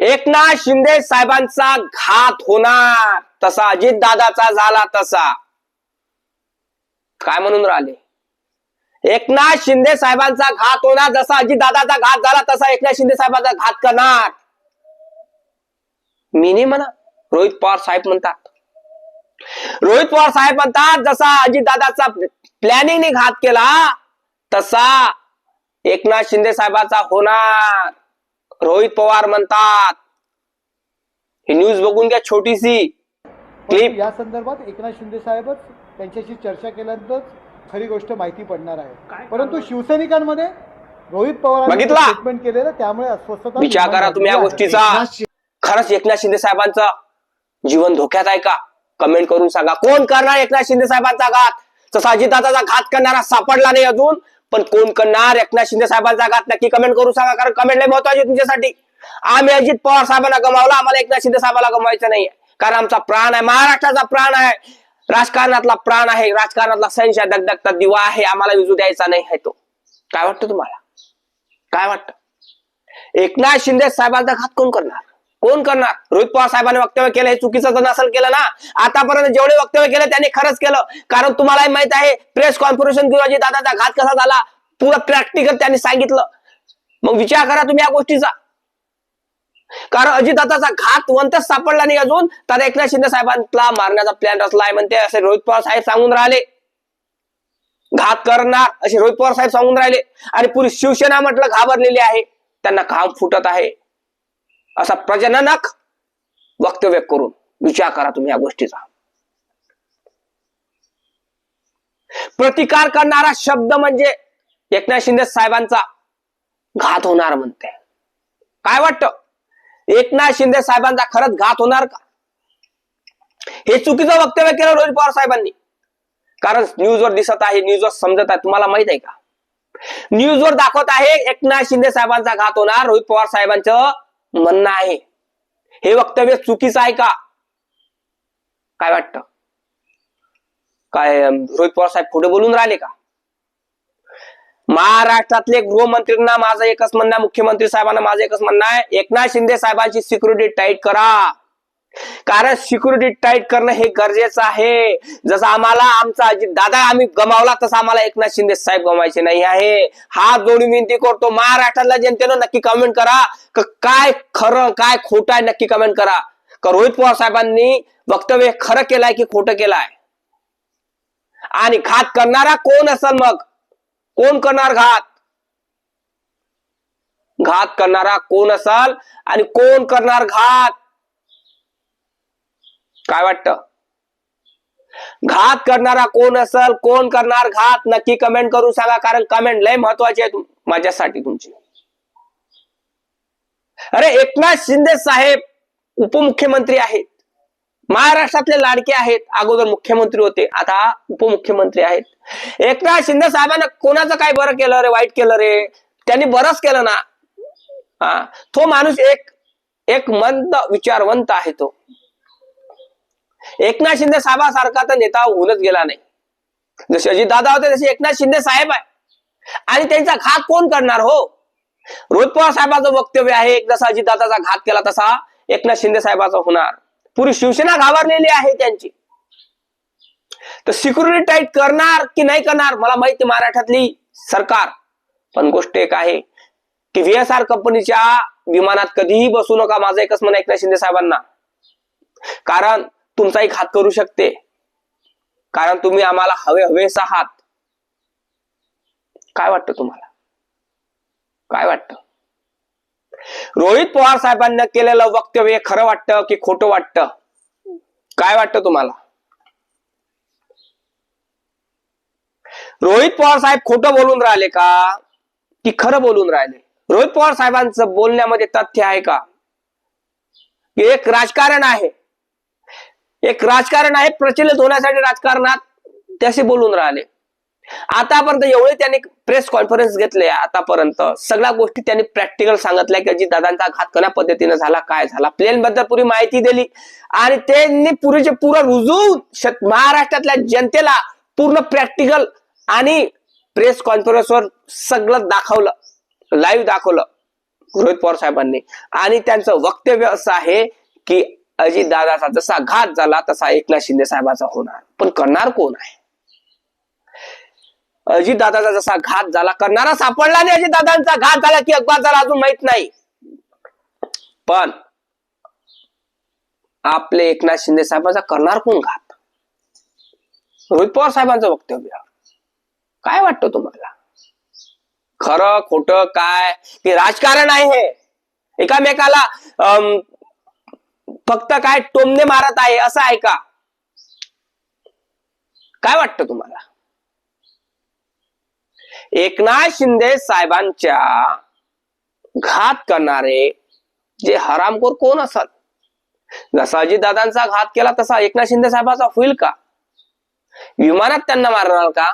एकनाथ शिंदे साहेबांचा घात होणार तसा अजित दादाचा झाला तसा काय म्हणून राहिले? एकनाथ शिंदे साहेबांचा घात होणार जसा अजित दादाचा घात झाला तसा एकनाथ शिंदे साहेबांचा घात करणार. मी नाही म्हणा, रोहित पवार साहेब म्हणतात. रोहित पवार साहेब म्हणतात जसा अजित दादाचा प्लॅनिंगने घात केला तसा एकनाथ शिंदे साहेबांचा होणार. रोहित पवार म्हणतात. ही न्यूज बघून घ्या, छोटीशी क्लिप. या संदर्भात एकनाथ शिंदे साहेबच त्यांच्याशी चर्चा केल्यानंतर खरी गोष्ट माहिती पडणार आहे. परंतु शिवसैनिकांमध्ये रोहित पवारांनी स्टेटमेंट केलेलं त्यामुळे अस्वस्थता. विचार करा तुम्ही या गोष्टीचा. खरंच एकनाथ शिंदे साहेबांचं जीवन धोक्यात आहे का? कमेंट करून सांगा. कोण करणार एकनाथ शिंदे साहेबांचा घात? तसा अजितदादाचा घात करणारा सापडला नाही अजून, पण कोण करणार एकनाथ शिंदे साहेबांचा घात नक्की कमेंट करून सांगा. कारण कमेंट लय महत्वाची तुमच्यासाठी. आम्ही अजित पवार साहेबांना गमावला, आम्हाला एकनाथ शिंदे साहेबांना गमवायचं नाहीये. कारण आमचा प्राण आहे, महाराष्ट्राचा प्राण आहे, राजकारणातला प्राण आहे, राजकारणातला संशय दगदगता दिवा आहे. आम्हाला विजू द्यायचा नाही आहे तो. काय वाटतं तुम्हाला? काय वाटतं? एकनाथ शिंदे साहेबांचा घात कोण करणार? कोण करणार? रोहित पवार साहेबांनी वक्तव्य केलं हे चुकीचं जर नसेल केलं ना, आतापर्यंत जेवढे वक्तव्य केलं त्यांनी खरंच केलं. कारण तुम्हालाही माहित आहे प्रेस कॉन्फरन्स किंवा दादाचा घात कसा झाला पुरा प्रॅक्टिकल त्यांनी सांगितलं. मग विचार करा तुम्ही या गोष्टीचा. कारण अजितदादाचा घात वंतच सापडला नाही अजून, तर एकनाथ शिंदे साहेबांना मारण्याचा प्लॅन रचलाय म्हणते असे रोहित पवार साहेब सांगून राहिले. घात करणार असे रोहित पवार साहेब सांगून राहिले. आणि पुरी शिवसेना म्हटलं घाबरलेली आहे, त्यांना घाम फुटत आहे असा प्रजननक वक्तव्य करून. विचार करा तुम्ही या गोष्टीचा. प्रतिकार करणारा शब्द म्हणजे एकनाथ शिंदे साहेबांचा घात होणार म्हणते. काय वाटतं? एकनाथ शिंदे साहेबांचा खरंच घात होणार का? हे चुकीचं वक्तव्य केलं रोहित पवार साहेबांनी. कारण न्यूजवर दिसत आहे, न्यूजवर समजत आहे. तुम्हाला माहित आहे का? न्यूजवर दाखवत आहे एकनाथ शिंदे साहेबांचा घात होणार, रोहित पवार साहेबांचं म्हणणं आहे. हे वक्तव्य चुकीचं आहे का? काय वाटतं? काय रोहित पवार साहेब पुढे बोलून राहिले का? महाराष्ट्रातले गृहमंत्र्यांना माझं एकच म्हणणं आहे, मुख्यमंत्री साहेबांना माझं एकच म्हणणं आहे, एकनाथ शिंदे साहेबांची सिक्युरिटी टाईट करा. कारण सिक्युरिटी टाईट करणं हे गरजेचं आहे. जसं आम्हाला आमचा अजित दादा आम्ही गमावला तसं आम्हाला एकनाथ शिंदे साहेब गमावायचे नाही आहे. हात जोडून विनंती करतो महाराष्ट्रातल्या जनतेनं नक्की कमेंट करा काय खरं काय खोटं आहे. नक्की कमेंट करा का रोहित पवार साहेबांनी वक्तव्य खरं केलंय की खोटं केलंय. आणि घात करणारा कोण असेल? मग कोण करणार घात? घात करणारा कोण असेल आणि कोण करणार घात? काय वाटतं? घात करणारा कोण असेल, कोण करणार घात? नक्की कमेंट करून सांगा. कारण कमेंट लय महत्वाची आहे माझ्यासाठी तुमची. अरे एकनाथ शिंदे साहेब उपमुख्यमंत्री आहेत, महाराष्ट्रातले लाडके आहेत. अगोदर मुख्यमंत्री होते, आता उपमुख्यमंत्री आहेत. एकनाथ शिंदे साहेबांना कोणाचं काय बरं केलं रे, वाईट केलं रे? त्यांनी बरंच केलं ना. तो माणूस एक मंद विचारवंत आहे. तो एकनाथ शिंदे साहेबांसारखा तर नेता होऊनच गेला नाही. जसे अजित दादा होते तसे एकनाथ शिंदे साहेब आहे. आणि त्यांचा घात कोण करणार? हो, रोहित पवार साहेबांचं वक्तव्य आहे जसा अजित दादाचा घात केला तसा एकनाथ शिंदे साहेबांचा होणार. पुरी शिवसेना घाबरलेली आहे त्यांची. तर सिक्युरिटी टाईट करणार की नाही करणार मला माहिती महाराष्ट्रातली सरकार. पण गोष्ट एक आहे की VSR कंपनीच्या विमानात कधीही बसू नका. माझं एकच म्हणणं एकनाथ शिंदे साहेबांना. कारण तुमचाही घात करू शकते. कारण तुम्ही आम्हाला हवेस आहात. काय वाटतं तुम्हाला? काय वाटतं? रोहित पवार साहेबांना केलेलं वक्तव्य खरं वाटतं की खोटं वाटतं? काय वाटतं तुम्हाला? रोहित पवार साहेब खोटं बोलून राहिले का की खरं बोलून राहिले? रोहित पवार साहेबांचं बोलण्यामध्ये तथ्य आहे का? एक राजकारण आहे, एक राजकारण आहे प्रचलित होण्यासाठी राजकारणात त्याशी बोलून राहिले. आतापर्यंत एवढे त्यांनी प्रेस कॉन्फरन्स घेतले, आतापर्यंत सगळ्या गोष्टी त्यांनी प्रॅक्टिकल सांगितल्या की अजित दादांचा घात कशा पद्धतीने झाला, काय झाला, प्लेन बद्दल पुरी माहिती दिली. आणि त्यांनी पुरेचे पुरं रुजून महाराष्ट्रातल्या जनतेला पूर्ण प्रॅक्टिकल आणि प्रेस कॉन्फरन्सवर सगळं दाखवलं, लाईव्ह दाखवलं. रोहित पवार साहेबांनी. आणि त्यांचं वक्तव्य असं आहे की अजितदादाचा जसा घात झाला तसा एकनाथ शिंदे साहेबाचा होणार. पण करणार कोण आहे? अजितदादाचा जसा घात झाला, करणारा सापडला नाही. अजितदादांचा घात झाला की अपघात झाला अजून माहित नाही. पण आपले एकनाथ शिंदे साहेबांचा करणार कोण घात? रोहित पवार साहेबांचं वक्तव्य. काय वाटतं तुम्हाला? खरं खोटं काय? ते राजकारण आहे हे. एकामेकाला फक्त काय टोमणे मारत आहे असं आहे का? काय वाटतं तुम्हाला? एकनाथ शिंदे साहेबांच्या घात करणारे जे हरामखोर कोण असतात? जसा अजितदादांचा घात केला तसा एकनाथ शिंदे साहेबांचा होईल का? विमानात त्यांना मारणार का?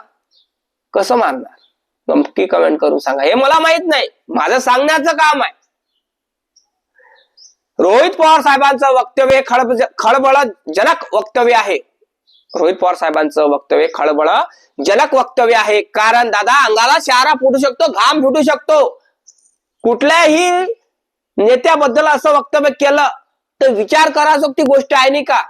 कसं मारणार? नक्की कमेंट करून सांगा. हे मला माहित नाही, माझं सांगण्याचं काम आहे. रोहित पवार साहेबांचं वक्तव्य खळबळजनक वक्तव्य आहे. रोहित पवार साहेबांचं वक्तव्य खळबळजनक वक्तव्य आहे. कारण दादा, अंगाला शहारा फुटू शकतो, घाम फुटू शकतो. कुठल्याही नेत्याबद्दल असं वक्तव्य केलं तर विचार करायची गोष्ट आहे नाही का?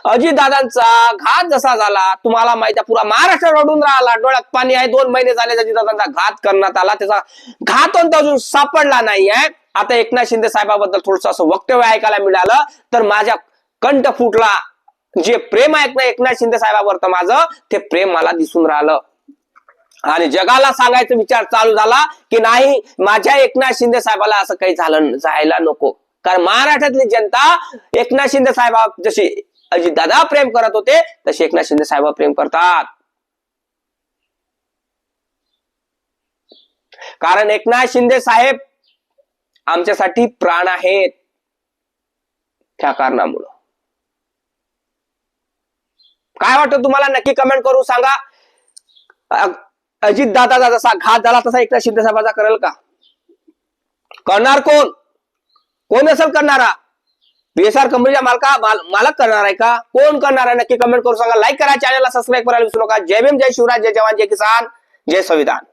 अजितदादांचा घात जसा झाला तुम्हाला माहिती आहे, पुरा महाराष्ट्र रडून राहिला, डोळ्यात पाणी आहे. 2 महिने झाले अजितदादांचा घात करण्यात आला, त्याचा घात अजून सापडला नाही आहे. आता एकनाथ शिंदे साहेबाबद्दल थोडस असं वक्तव्य ऐकायला मिळालं तर माझ्या कंठ फुटला. जे प्रेम आहे ना एकनाथ शिंदे साहेबावर तर माझं ते प्रेम मला दिसून राहिलं. आणि जगाला सांगायचा विचार चालू झाला की नाही, माझ्या एकनाथ शिंदे साहेबाला असं काही जायला नको. कारण महाराष्ट्रातली जनता एकनाथ शिंदे साहेबा जशी अजितदादा प्रेम करत होते तसे एकनाथ शिंदे साहेब प्रेम करतात. कारण एकनाथ शिंदे साहेब आमच्यासाठी प्राण आहेत. त्या कारणामुळं काय वाटतं तुम्हाला? नक्की कमेंट करून सांगा. अजितदादाचा जसा घात झाला तसा एकनाथ शिंदे साहेबांचा करेल का? करणार कोण? कोण असेल करणारा? बीएसआर कंपनीचा मालक करणार आहे का? कोण करणार आहे? नक्की कमेंट करून सांगा. लाईक करा, चॅनलला सबस्क्राईब करायला विसरू नका. जय भीम, जय शिवराज, जय जवान, जय किसान, जय संविधान.